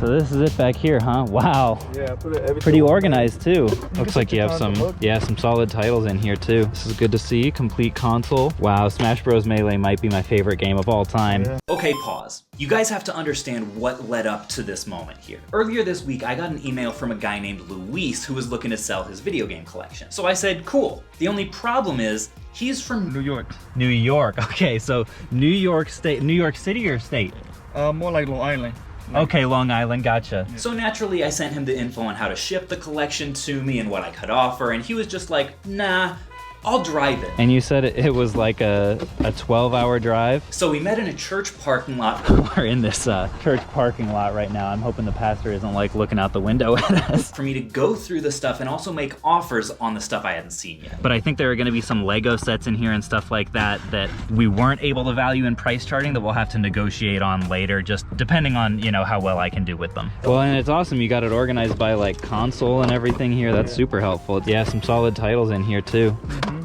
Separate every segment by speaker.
Speaker 1: So this is it back here, huh? Wow.
Speaker 2: Yeah, put everything.
Speaker 1: Pretty organized too. Looks like you have some solid titles in here too. This is good to see. Complete console. Wow, Smash Bros. Melee might be my favorite game of all time.
Speaker 2: Yeah.
Speaker 3: Okay, pause. You guys have to understand what led up to this moment here. Earlier this week, I got an email from a guy named Luis who was looking to sell his video game collection. So I said, cool. The only problem is, he's from
Speaker 2: New York.
Speaker 1: New York. Okay, so New York State, New York City or state?
Speaker 2: More like Long Island.
Speaker 1: Okay, Long Island, gotcha.
Speaker 3: So naturally, I sent him the info on how to ship the collection to me and what I could offer, and he was just like, nah, I'll drive it.
Speaker 1: And you said it was like a 12-hour drive?
Speaker 3: So we met in a church parking lot.
Speaker 1: We're in this church parking lot right now. I'm hoping the pastor isn't like looking out the window at us.
Speaker 3: For me to go through the stuff and also make offers on the stuff I hadn't seen yet.
Speaker 1: But I think there are gonna be some Lego sets in here and stuff like that that we weren't able to value in price charting that we'll have to negotiate on later, just depending on, you know, how well I can do with them. Well, and it's awesome you got it organized by like console and everything here. That's super helpful. Yeah, some solid titles in here too.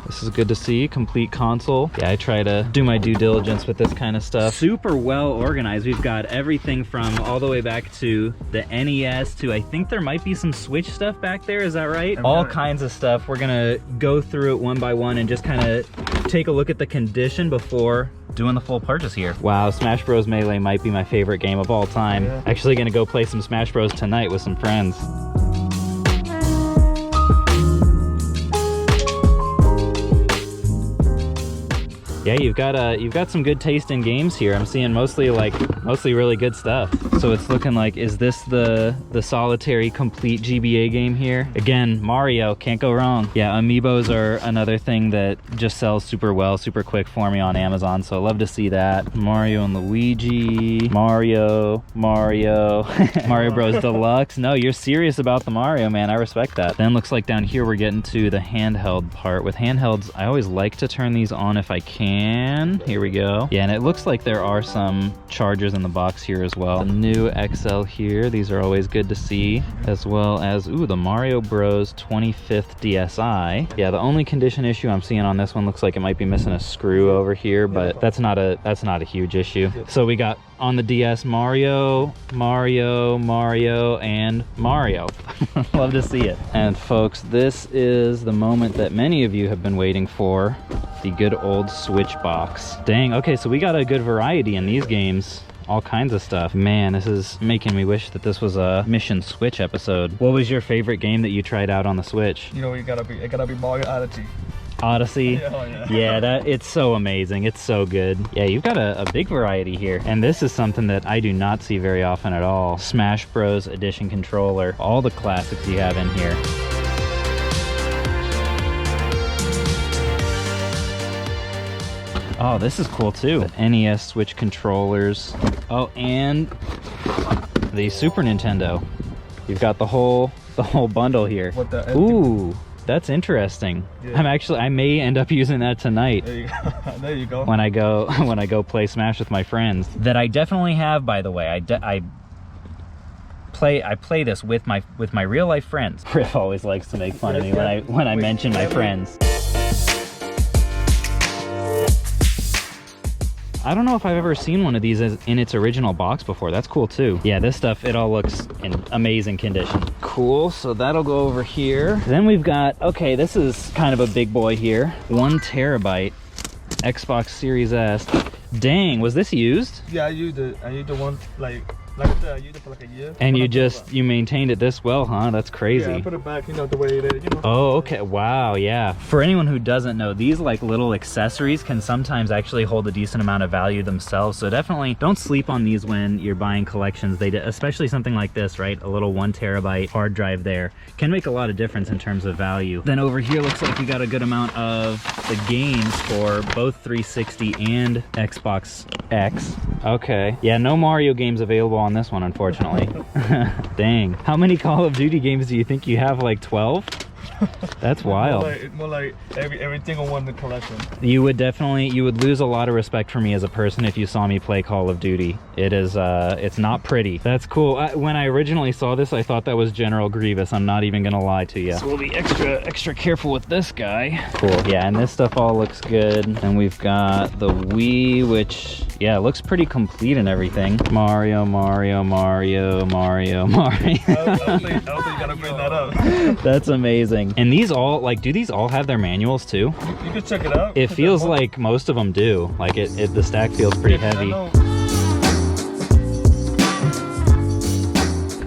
Speaker 1: This is good to see. Complete console. Yeah, I try to do my due diligence with this kind of stuff. Super well organized. We've got everything from all the way back to the NES to I think there might be some Switch stuff back there. Is that right? All kinds of stuff. We're gonna go through it one by one and just kind of take a look at the condition before doing the full purchase here. Wow, Smash Bros. Melee might be my favorite game of all time.
Speaker 2: Yeah.
Speaker 1: Actually gonna go play some Smash Bros. Tonight with some friends. Yeah, you've got some good taste in games here. I'm seeing mostly really good stuff. So it's looking like, is this the solitary complete GBA game here? Again, Mario, can't go wrong. Yeah, amiibos are another thing that just sells super well, super quick for me on Amazon. So I love to see that. Mario and Luigi, Mario Bros Deluxe. No, you're serious about the Mario, man. I respect that. Then looks like down here we're getting to the handheld part. With handhelds, I always like to turn these on if I can. Here we go. Yeah, and it looks like there are some chargers in the box here as well. The new XL here, these are always good to see, as well as the Mario Bros 25th DSi. Yeah, the only condition issue I'm seeing on this one looks like it might be missing a screw over here, but that's not a huge issue. So we got on the DS Mario, and Mario. Love to see it. And folks, this is the moment that many of you have been waiting for, the good old Switch box. Dang, okay, so we got a good variety in these games. All kinds of stuff. Man, this is making me wish that this was a Mission Switch episode. What was your favorite game that you tried out on the Switch?
Speaker 2: You know, it gotta be Mario Odyssey.
Speaker 1: Odyssey?
Speaker 2: Yeah.
Speaker 1: It's so amazing. It's so good. Yeah, you've got a big variety here. And this is something that I do not see very often at all. Smash Bros. Edition controller. All the classics you have in here. Oh, this is cool too. The NES Switch controllers. Oh, and the Super Nintendo. You've got the whole bundle here. Ooh. That's interesting. Yeah. I may end up using that tonight.
Speaker 2: There you go. There you go.
Speaker 1: When I go play Smash with my friends. That I definitely have, by the way. I play this with my real life friends. Riff always likes to make fun of me when I mention my friends. I don't know if I've ever seen one of these in its original box before. That's cool too. Yeah, this stuff, it all looks in amazing condition. Cool, so that'll go over here. Then we've got, okay, this is kind of a big boy here. 1 terabyte Xbox Series S. Dang, was this used?
Speaker 2: Yeah, I used the one like I said, I used it for like a year.
Speaker 1: And you maintained it this well, huh? That's crazy.
Speaker 2: Yeah, I put it back, the way it is,
Speaker 1: Oh, okay. Wow, yeah. For anyone who doesn't know, these like little accessories can sometimes actually hold a decent amount of value themselves. So definitely don't sleep on these when you're buying collections. Especially something like this, right? A little 1 terabyte hard drive there can make a lot of difference in terms of value. Then over here looks like we got a good amount of the games for both 360 and Xbox X. Okay. Yeah, no Mario games available on this one, unfortunately. Dang. How many Call of Duty games do you think you have? Like 12? That's wild.
Speaker 2: More like every single one in the collection.
Speaker 1: You would lose a lot of respect for me as a person if you saw me play Call of Duty. It is, it's not pretty. That's cool. When I originally saw this, I thought that was General Grievous. I'm not even gonna lie to you. So we'll be extra careful with this guy. Cool. Yeah, and this stuff all looks good. And we've got the Wii, which, yeah, looks pretty complete and everything. Mario.
Speaker 2: I don't think you gotta bring that up.
Speaker 1: That's amazing. And these all, like, do these all have their manuals too?
Speaker 2: You can check it out.
Speaker 1: It feels like most of them do. Like the stack feels pretty heavy.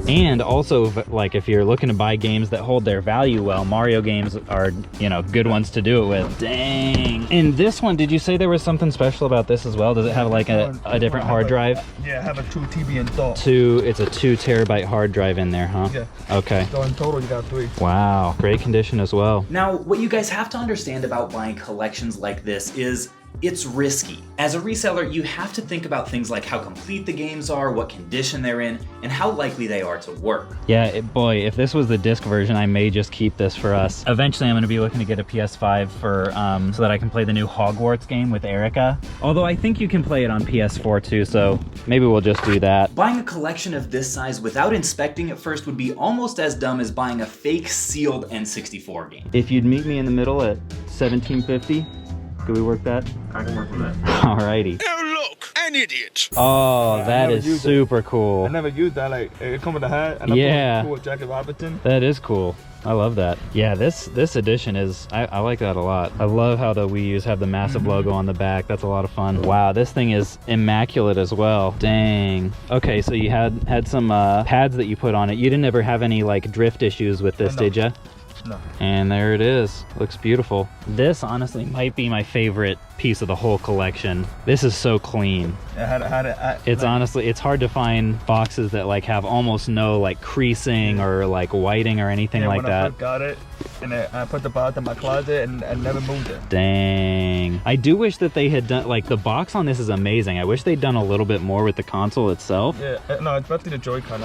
Speaker 1: And also, like, if you're looking to buy games that hold their value well, Mario games are, you know, good ones to do it with. Dang. And this one, did you say there was something special about this as well? Does it have like a different hard drive?
Speaker 2: Yeah, I have a 2 TB installed.
Speaker 1: It's a 2 terabyte hard drive in there, huh?
Speaker 2: Yeah.
Speaker 1: Okay.
Speaker 2: So in total, you got 3.
Speaker 1: Wow. Great condition as well.
Speaker 3: Now, what you guys have to understand about buying collections like this is it's risky. As a reseller, you have to think about things like how complete the games are, what condition they're in, and how likely they are to work.
Speaker 1: Yeah, boy, if this was the disc version, I may just keep this for us. Eventually, I'm going to be looking to get a PS5 for so that I can play the new Hogwarts game with Erica. Although I think you can play it on PS4 too, so maybe we'll just do that.
Speaker 3: Buying a collection of this size without inspecting it first would be almost as dumb as buying a fake sealed N64 game.
Speaker 1: If you'd meet me in the middle at 1750, could we work that?
Speaker 2: I can work with that.
Speaker 1: Alrighty.
Speaker 4: Oh, look, an idiot.
Speaker 1: Oh, that is super cool.
Speaker 2: I never used that. Like, it come with a hat and
Speaker 1: yeah.
Speaker 2: a cool Jackie Robinson.
Speaker 1: That is cool. I love that. Yeah, this edition is, I like that a lot. I love how the Wii U's have the massive logo on the back. That's a lot of fun. Wow, this thing is immaculate as well. Dang. Okay, so you had some pads that you put on it. You didn't ever have any like drift issues with this, did you?
Speaker 2: No.
Speaker 1: And there it is. Looks beautiful. This honestly might be my favorite piece of the whole collection. This is so clean. It's honestly, it's hard to find boxes that like have almost no like creasing or like whiting or anything like that.
Speaker 2: I first got it, and I put the box in my closet and I never moved it.
Speaker 1: Dang. I do wish that they had done, like, the box on this is amazing. I wish they'd done a little bit more with the console itself.
Speaker 2: Yeah, no, especially the Joy-Con.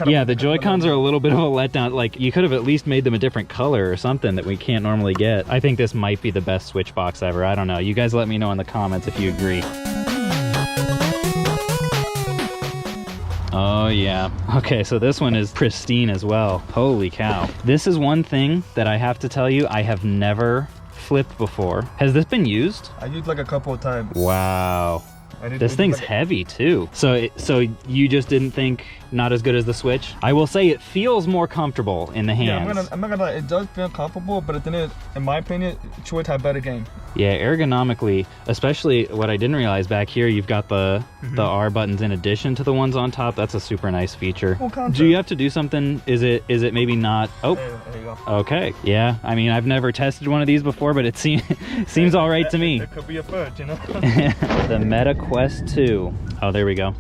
Speaker 1: Yeah, the Joy-Cons are a little bit of a letdown. Like, you could have at least made them a different color or something that we can't normally get. I think this might be the best Switch box ever. I don't know. You guys let me know in the comments if you agree. Oh yeah. Okay, so this one is pristine as well. Holy cow. This is one thing that I have to tell you, I have never flipped before. Has this been used?
Speaker 2: I used like a couple of times.
Speaker 1: Wow. This thing's heavy too. So you just didn't think not as good as the Switch? I will say it feels more comfortable in the hands.
Speaker 2: Yeah, I'm not gonna lie, it does feel comfortable, but at the end, in my opinion, Switch had better game.
Speaker 1: Yeah, ergonomically, especially what I didn't realize back here, you've got the R buttons in addition to the ones on top. That's a super nice feature. Do you have to do something? Is it maybe not?
Speaker 2: There you go.
Speaker 1: Okay. Yeah, I mean, I've never tested one of these before, but it seems all right to me.
Speaker 2: It could be a first, you know?
Speaker 1: The Meta Quest 2. Oh, there we go.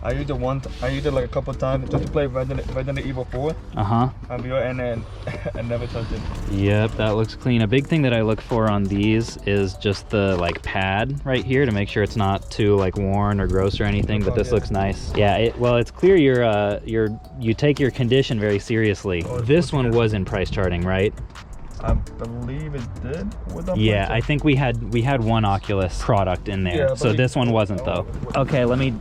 Speaker 2: I used it like a couple of times just to play Resident Evil 4. And then I never touched it.
Speaker 1: Yep, that looks clean. A big thing that I look for on these is just the like pad right here to make sure it's not too like worn or gross or anything, but this looks nice. Yeah, well, it's clear you take your condition very seriously. This one was in price charting, right?
Speaker 2: I believe it did.
Speaker 1: Yeah, I think we had one Oculus product in there,
Speaker 2: yeah,
Speaker 1: so this one wasn't though. Okay, let me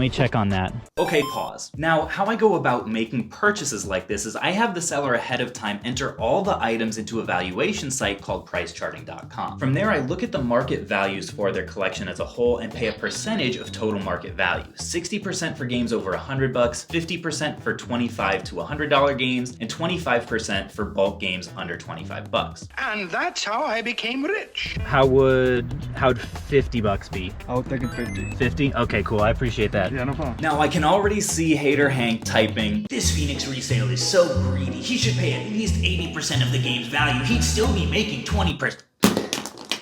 Speaker 1: check on that.
Speaker 3: Okay, pause. Now, how I go about making purchases like this is I have the seller ahead of time enter all the items into a valuation site called pricecharting.com. From there, I look at the market values for their collection as a whole and pay a percentage of total market value. 60% for games over $100, 50% for $25 to $100 games, and 25% for bulk games under $25.
Speaker 4: And that's how I became rich.
Speaker 1: How'd $50 be?
Speaker 2: I was thinking 50.
Speaker 1: 50? Okay, cool. I appreciate that.
Speaker 2: Yeah, no problem.
Speaker 3: Now I can already see Hater Hank typing, "This Phoenix resale is so greedy. He should pay at least 80% of the game's value. He'd still be making 20%.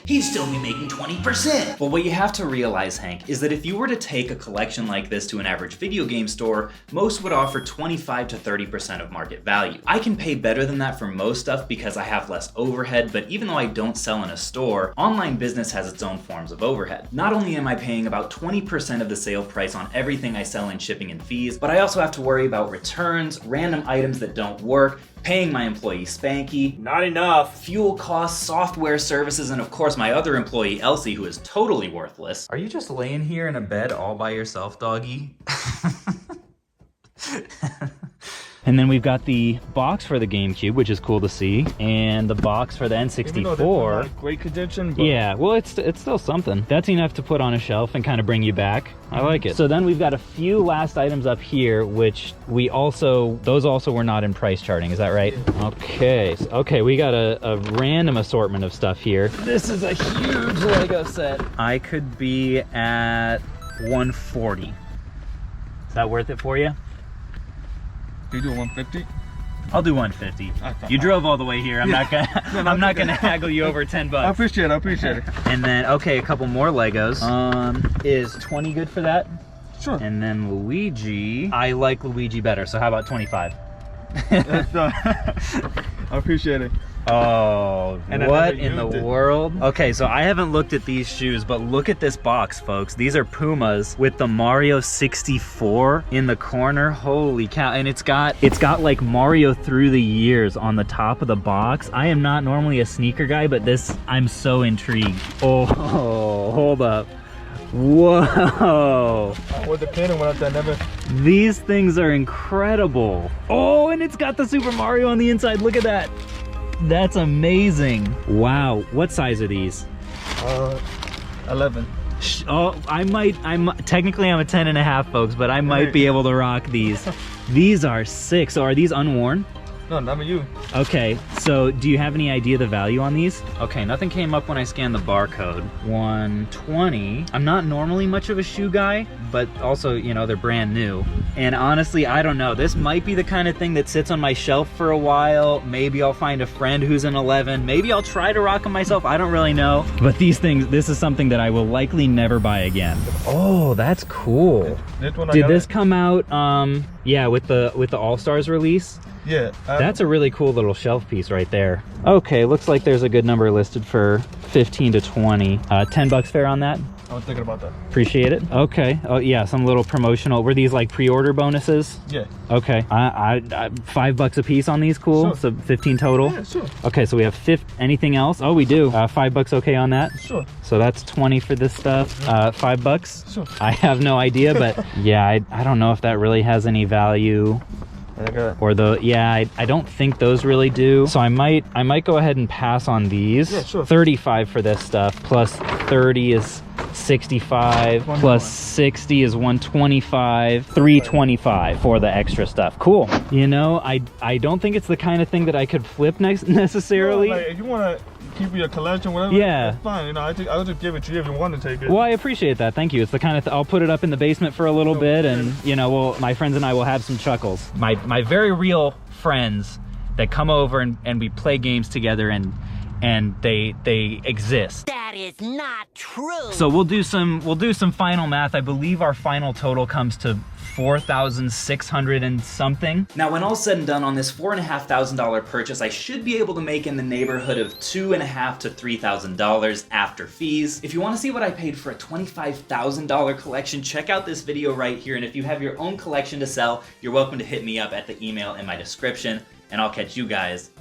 Speaker 3: he'd still be making 20%. Well, what you have to realize, Hank, is that if you were to take a collection like this to an average video game store, most would offer 25 to 30% of market value. I can pay better than that for most stuff because I have less overhead, but even though I don't sell in a store, online business has its own forms of overhead. Not only am I paying about 20% of the sale price on everything I sell in shipping and fees, but I also have to worry about returns, random items that don't work, paying my employee Spanky,
Speaker 2: Not enough.
Speaker 3: fuel costs, software services, and of course my other employee Elsie, who is totally worthless.
Speaker 1: Are you just laying here in a bed all by yourself, doggy? And then we've got the box for the GameCube, which is cool to see, and the box for the
Speaker 2: Even though they're
Speaker 1: N64.
Speaker 2: not great condition, but
Speaker 1: Yeah, well, it's still something. That's enough to put on a shelf and kind of bring you back. I like it. So then we've got a few last items up here, which those also were not in price charting. Is that right? Yeah. Okay, we got a random assortment of stuff here. This is a huge Lego set. I could be at 140. Is that worth it for you?
Speaker 2: you do 150.
Speaker 1: I'll do 150. You drove all the way here. I'm not gonna haggle you over 10 bucks.
Speaker 2: I appreciate it.
Speaker 1: And then, okay, a couple more Legos. Is 20 good for that?
Speaker 2: Sure.
Speaker 1: And then Luigi, I like Luigi better, so how about 25?
Speaker 2: I appreciate it.
Speaker 1: Oh,
Speaker 2: And
Speaker 1: what in the world? Okay, so I haven't looked at these shoes, but look at this box, folks. These are Pumas with the Mario 64 in the corner. Holy cow. And it's got like Mario Through the Years on the top of the box. I am not normally a sneaker guy, but this, I'm so intrigued. Oh, hold up. Whoa.
Speaker 2: With the pin and what I never.
Speaker 1: These things are incredible. Oh, and it's got the Super Mario on the inside. Look at that. That's amazing. Wow. What size are these?
Speaker 2: 11.
Speaker 1: Oh, technically I'm a 10 and a half, folks, but I might be able to rock these. These are sick. So are these unworn?
Speaker 2: No, not you.
Speaker 1: Okay, so do you have any idea the value on these? Okay, nothing came up when I scanned the barcode. 120. I'm not normally much of a shoe guy, but also, you know, they're brand new. And honestly, I don't know. This might be the kind of thing that sits on my shelf for a while. Maybe I'll find a friend who's an 11. Maybe I'll try to rock them myself. I don't really know. But these things, this is something that I will likely never buy again. Oh, that's cool. Did this come out, yeah, with the All-Stars release?
Speaker 2: Yeah.
Speaker 1: That's a really cool little shelf piece right there. Okay, looks like there's a good number listed for 15 to 20. 10 bucks fair on that?
Speaker 2: I was thinking about that.
Speaker 1: Appreciate it. Okay. Oh yeah, some little promotional. Were these like pre-order bonuses?
Speaker 2: Yeah.
Speaker 1: Okay. I $5 a piece on these. Cool.
Speaker 2: Sure.
Speaker 1: So 15 total.
Speaker 2: Yeah, sure.
Speaker 1: Okay, so we have anything else? Oh, we do. $5 okay on that?
Speaker 2: Sure.
Speaker 1: So that's 20 for this stuff. $5.
Speaker 2: Sure.
Speaker 1: I have no idea, but yeah, I don't know if that really has any value. Or I don't think those really do. So I might go ahead and pass on these.
Speaker 2: Yeah, sure.
Speaker 1: 35 for this stuff, plus 30 is 65, plus 60 is 125, 325 for the extra stuff. Cool. You know, I don't think it's the kind of thing that I could flip necessarily.
Speaker 2: No, like, if you want to keep your collection, whatever,
Speaker 1: yeah,
Speaker 2: that's fine. You know, I'll just give it to you if you want to take it.
Speaker 1: Well, I appreciate that. Thank you. It's the kind of I'll put it up in the basement for a little bit, and you know, my friends and I will have some chuckles. My very real friends that come over and we play games together, and they exist.
Speaker 5: That is not true.
Speaker 1: So we'll do some final math. I believe our final total comes to 4,600 and something.
Speaker 3: Now, when all's said and done on this $4,500 purchase, I should be able to make in the neighborhood of $2,500 to $3,000 after fees. If you want to see what I paid for a $25,000 collection, check out this video right here. And if you have your own collection to sell, you're welcome to hit me up at the email in my description, and I'll catch you guys.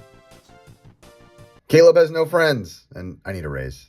Speaker 6: Caleb has no friends, and I need a raise.